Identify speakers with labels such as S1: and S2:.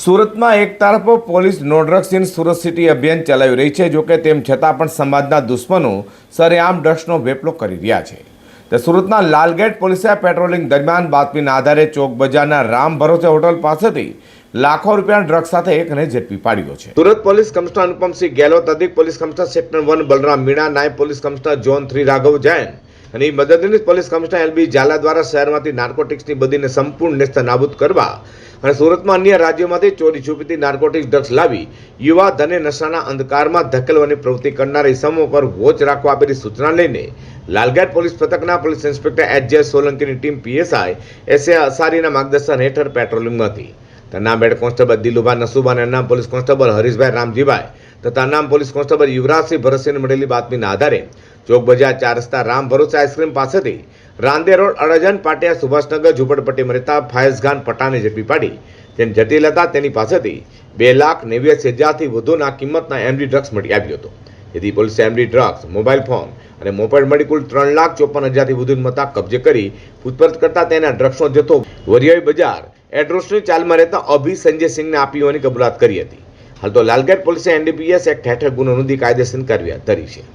S1: સુરતમાં એક તરફ police no drugs in Surat city અભિયાન ચલાવી રહી છે, જોકે તેમ છતાં પણ સમાજના દુશ્મનો સરેઆમ ડ્રગ્સનો વેપલો કરી રહ્યા છે. તો સુરતના લાલગેટ પોલીસે પેટ્રોલિંગ દરમિયાન બાતમીના આધારે ચોક બજારના રામ ભરોસે હોટલ પાસેથી લાખો રૂપિયાના ડ્રગ્સ સાથે એકને ઝડપી પાડ્યો છે. સુરત પોલીસ કમિશનર અનુપમસિંહ ગેહલોત, અધિક police commissioner sector 1 Balram Meena, નાયબ police commissioner zone 3 Raghav Jain અને મદદનીશ પોલીસ કમિશનર એલબી ઝાલા દ્વારા શહેરમાંથી નાર્કોટિક્સની બદીને સંપૂર્ણ નેસ્તનાબૂદ કરવા અને સુરતમાં અન્ય રાજ્યોમાંથી ચોરી છુપીથી નાર્કોટિક્સ ડ્રગ્સ લાવી યુવા ધને નશાના અંધકારમાં ધકેલવાની પ્રવૃત્તિ કરનાર ઇસમો પર વોચ રાખવા આપેલી સૂચના લઈને લાલગેટ પોલીસ પથકના પોલીસ ઇન્સ્પેક્ટર એચ.જે. સોલંકીની ટીમ પીએસઆઈ એસ.એ. અસારીના માર્ગદર્શન હેઠળ પેટ્રોલિંગમાં હતી. નામ હેડ કોન્સ્ટેબલ દિલુભા નસુબા અને નામ પોલીસ કોન્સ્ટેબલ હરીશભાઈ રામજીભાઈ તથા નામ પોલીસ કોન્સ્ટેબલ યુવરાજસિંહ ભરતસિંહને મળેલી બાતમીના આધારે ચોક બજાર 4 રસ્તા રામ ભરોસે આઈસ્ક્રીમ પાસેથી રાંદે રોડ અડાજણ પાટિયા સુભાષનગર ઝુંપડપટ્ટીમાં રહેતા ફાયઝખાન પઠાણને ઝડપી પાડી તેને જટિલ હતા તેની પાસેથી 2,89,000થી વધુના કિંમતના એમડી ડ્રગ્સ મળી આવ્યો હતો. જેથી પોલીસે એમડી ડ્રગ્સ, મોબાઈલ ફોન અને મોપેડ મળી કુલ 3,54,000થી વધુની મત્તા કબજે કરી પૂછપરછ કરતા તેના ડ્રગ્સનો જથ્થો વરિયાળી બજાર એડ્રોસની ચાલમાં રહેતા અભી સંજયસિંહને આપી હોવાની કબૂલાત કરી હતી. હાલ તો લાલગેટ પોલીસે એનડીપીએસ એક્ટ હેઠળ ગુનો નોંધી કાયદેસરની કાર્યવાહી કરી છે.